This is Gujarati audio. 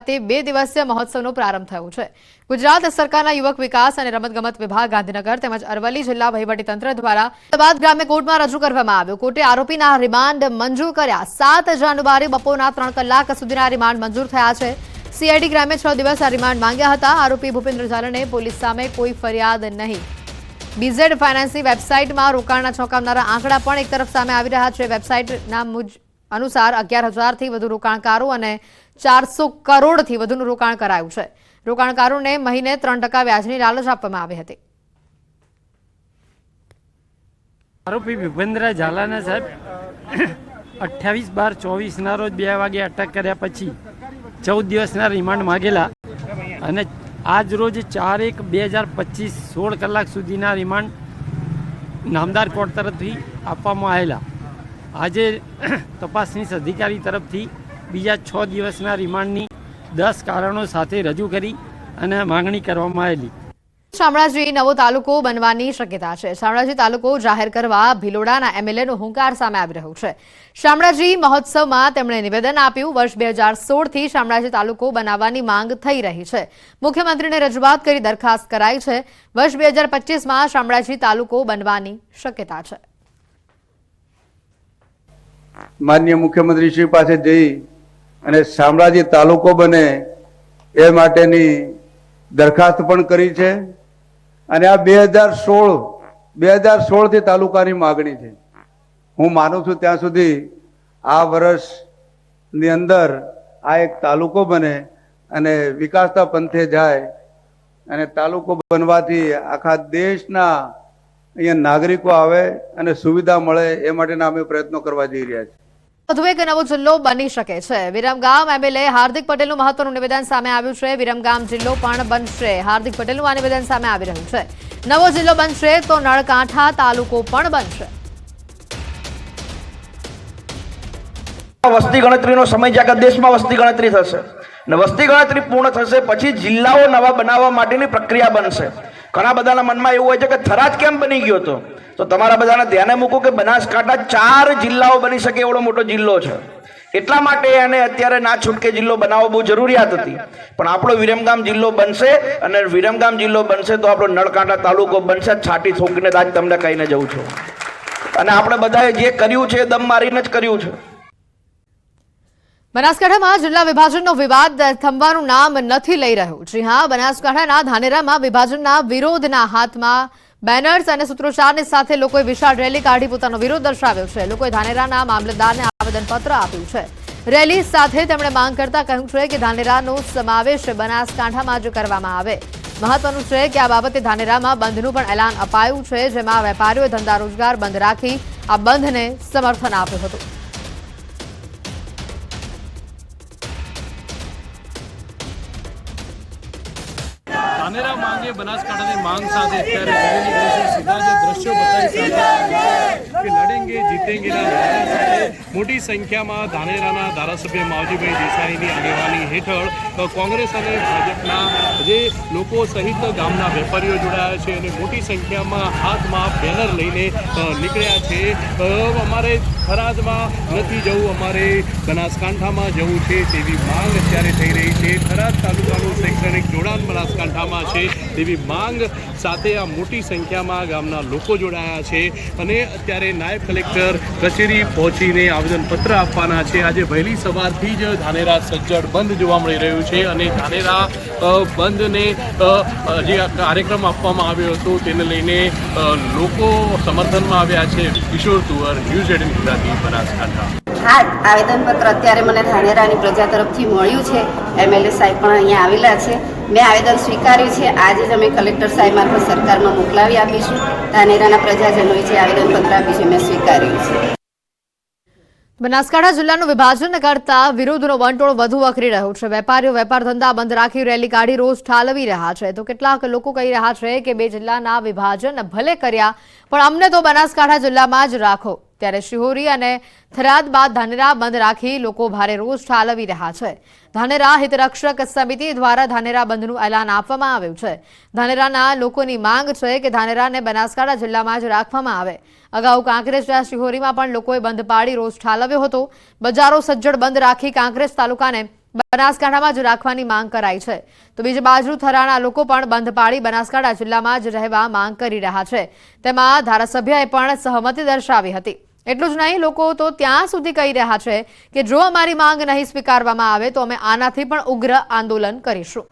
ખાતે 2 દિવસીય મહોત્સવનો પ્રારંભ થયો છે। ગુજરાત સરકારના યુવક વિકાસ અને રમતગમત વિભાગ ગાંધીનગર તેમજ અરવલ્લી જિલ્લા વહીવટીતંત્ર દ્વારા અમદાવાદ ગ્રામ્ય કોર્ટમાં રજૂ કરવામાં આવ્યો। કોર્ટે આરોપીના રિમાન્ડ મંજૂર કર્યા। 7 જાન્યુઆરી બપોરના 3 કલાક સુધીના રિમાન્ડ મંજૂર થયા છે। સીઆઈડી ગ્રામે 6 દિવસ આ રિમાન્ડ માંગ્યા હતા। આરોપી ભૂપેન્દ્ર ઝાલાને પોલીસ સામે કોઈ ફરિયાદ નહીં। બીઝેડ ફાઇનાન્સની વેબસાઇટમાં રોકાણના ચોંકાવનારા આંકડા પણ એક તરફ સામે આવી રહ્યા છે। વેબસાઇટના અનુસાર 11,000થી વધુ રોકાણકારો અને 400 કરોડથી વધુનું રોકાણ કરાયું છે। રોકાણકારોને મહિને 3% વ્યાજની લાલચ આપવામાં આવી હતી। આરોપી ભૂપેન્દ્ર ઝાલાને સાહેબ 28/12/24 રોજ 2 વાગે અટક કર્યા પછી 14 દિવસના રિમાન્ડ માંગેલા અને આજ રોજ 4/1/2025 16 કલાક સુધીના રિમાન્ડ નામદાર કોર્ટ તરફથી આપવામાં આવેલા। આજે તપાસનીશ અધિકારી તરફથી બીજા 6 દિવસના રિમાન્ડની 10 કારણો સાથે રજૂ કરી અને માંગણી કરવામાં આવેલી। શામળાજી નવો તાલુકો બનવાની શક્યતા છે। શામળાજી તાલુકો જાહેર કરવા ભિલોડાના એમએલએનો હુંકાર સામે આવી રહ્યો છે। શામળાજી મહોત્સવમાં તેમણે નિવેદન આપ્યું। વર્ષ 2016થી શામળાજી તાલુકો બનાવવાની માંગ થઈ રહી છે। મુખ્યમંત્રીને રજૂઆત કરી દરખાસ્ત કરાઈ છે। વર્ષ 2025માં શામળાજી તાલુકો બનવાની શક્યતા છે। માનનીય મુખ્યમંત્રી શ્રી પાસે જઈ અને શામળાજી તાલુકો બને એ માટેની દરખાસ્ત પણ કરી છે અને આ 2016 થી તાલુકાની માગણી છે। હું માનું છું ત્યાં સુધી આ વર્ષની અંદર આ એક તાલુકો બને અને વિકાસના પંથે જાય અને તાલુકો બનવાથી આખા દેશના અહીંયા નાગરિકો આવે અને સુવિધા મળે એ માટેના અમે પ્રયત્નો કરવા જઈ રહ્યા છીએ। વધુ એક નવો જિલ્લો બની શકે છે। વિરમગામ એમએલએ હાર્દિક પટેલનું મહત્વનું નિવેદન સામે આવ્યું છે। વિરમગામ જિલ્લો પણ બનશે। હાર્દિક પટેલનું આ નિવેદન સામે આવી રહ્યું છે। નવો જિલ્લો બનશે તો નળકાંઠા તાલુકો પણ બનશે। વસ્તી ગણતરીનો સમય જ્યાં દેશમાં વસ્તી ગણતરી થશે ને વસ્તી ગણતરી પૂર્ણ થશે પછી જિલ્લાઓ નવા બનાવવા માટેની પ્રક્રિયા બનશે। ઘણા બધાના મનમાં એવું હોય છે કે થરાદ કેમ બની ગયો હતો, તો તમારા બધાને ધ્યાને મૂકો કે બનાસકાંઠા 4 જિલ્લાઓ બની શકે એવડો મોટો જિલ્લો છે। એટલા માટે એને અત્યારે ના છૂટકે જિલ્લો બનાવવો બહુ જરૂરિયાત હતી, પણ આપણો વિરમગામ જિલ્લો બનશે અને વિરમગામ જિલ્લો બનશે તો આપણો નળકાંઠા તાલુકો બનશે। છાટી થોકીને આજ તમને કહીને જઉં છું અને આપણે બધાએ જે કર્યું છે દમ મારીને જ કર્યું છે। બનાસકાંઠામાં જિલ્લા વિભાજનનો વિવાદ થંભવાનું નામ નથી લઈ રહ્યું। જી હા, બનાસકાંઠાના ધાનેરામાં વિભાજનના વિરોધના હાથમાં બેનર્સ અને સૂત્રોચ્ચારની સાથે લોકોએ વિશાળ રેલી કાઢી પોતાનો વિરોધ દર્શાવ્યો છે। લોકોએ ધાનેરાના મામલતદારને આવેદનપત્ર આપ્યું છે। રેલી સાથે તેમણે માંગ કરતા કહ્યું છે કે ધાનેરાનો સમાવેશ બનાસકાંઠામાં જ કરવામાં આવે। મહત્વનું છે કે આ બાબતે ધાનેરામાં બંધનું પણ એલાન અપાયું છે, જેમાં વેપારીઓએ ધંધા રોજગાર બંધ રાખી આ બંધને સમર્થન આપ્યું હતું। ધાનેરા માંગે બનાસકાંઠાની માંગ સાથે અત્યારે રેલી નીકળી છે। સીધા જે દ્રશ્યો બતાવી કે લડેંગે જીતેંગે ના નારા સાથે મોટી સંખ્યામાં ધાનેરાના ધારાસભ્ય માવજીભાઈ દેસાઈની આગેવાની હેઠળ કોંગ્રેસ અને ભાજપના જે લોકો સહિત ગામના વેપારીઓ જોડાયા છે અને મોટી સંખ્યામાં હાથમાં બેનર લઈને નીકળ્યા છે। અમારે થરાદમાં નથી જવું, અમારે બનાસકાંઠામાં જવું છે તેવી માંગ અત્યારે થઈ રહી છે। થરાદ તાલુકાનું શૈક્ષણિક જોડાણ બનાસકાંઠામાં છે તેવી માંગ સાથે આ મોટી સંખ્યામાં ગામના લોકો જોડાયા છે અને અત્યારે નાયબ કલેક્ટર કચેરી પહોંચીને આવેદનપત્ર આપવાના છે। આજે વહેલી સવારથી જ ધાનેરા સજ્જડ બંધ જોવા મળી રહ્યું છે અને ધાનેરા બંધને જે કાર્યક્રમ આપવામાં આવ્યો હતો તેને લઈને લોકો સમર્થનમાં આવ્યા છે। કિશોર તુવર, ન્યૂઝ 18 ગુજરાતી, બનાસકાંઠા। હા, આવેદનપત્ર અત્યારે મને ધાનેરાની પ્રજા તરફથી મળ્યું છે। એમએલએ સાહેબ પણ અહીંયા આવેલા છે। મેં આવેદન સ્વીકાર્યું છે। આજે જ અમે કલેક્ટર સાહેબ મારફત સરકારમાં મોકલાવી આપીશું। ધાનેરાના પ્રજાજનોએ જે આવેદનપત્ર આપ્યું છે મેં સ્વીકાર્યું છે। બનાસકાંઠા જિલ્લાનું વિભાજન કરતા વિરોધનો વંટોળ વધુ વકરી રહ્યો છે। વેપારીઓ વેપાર ધંધા બંધ રાખી રેલી કાઢી રોષ ઠાલવી રહ્યા છે, તો કેટલાક લોકો કહી રહ્યા છે કે 2 જિલ્લાના વિભાજન ભલે કર્યા પણ અમને તો બનાસકાંઠા જિલ્લામાં જ રાખો। ત્યારે શિહોરી અને થરાદ બાદ ધાનેરા બંધ રાખી લોકો ભારે રોષ ઠાલવી રહ્યા છે। ધાનેરા હિતરક્ષક સમિતિ દ્વારા ધાનેરા બંધનું એલાન આપવામાં આવ્યું છે। ધાનેરાના લોકોની માંગ છે કે ધાનેરાને બનાસકાંઠા જિલ્લામાં જ રાખવામાં આવે। અગાઉ કાંકરેજના શિહોરીમાં પણ લોકોએ બંધ પાડી રોષ ઠાલવ્યો હતો। બજારો સજ્જડ બંધ રાખી કાંકરેજ તાલુકાને બનાસકાંઠામાં જ રાખવાની માંગ કરાઈ છે તો બીજી બાજુ થરાના લોકો પણ બંધ પાડી બનાસકાંઠા જિલ્લામાં જ રહેવા માંગ કરી રહ્યા છે તેમાં ધારાસભ્યએ પણ સહમતિ દર્શાવી હતી એટલું જ નહીં લોકો તો ત્યાં સુધી કહી રહ્યા છે કે જો અમારી માંગ નહીં સ્વીકારવામાં આવે તો અમે આનાથી પણ ઉગ્ર આંદોલન કરીશું।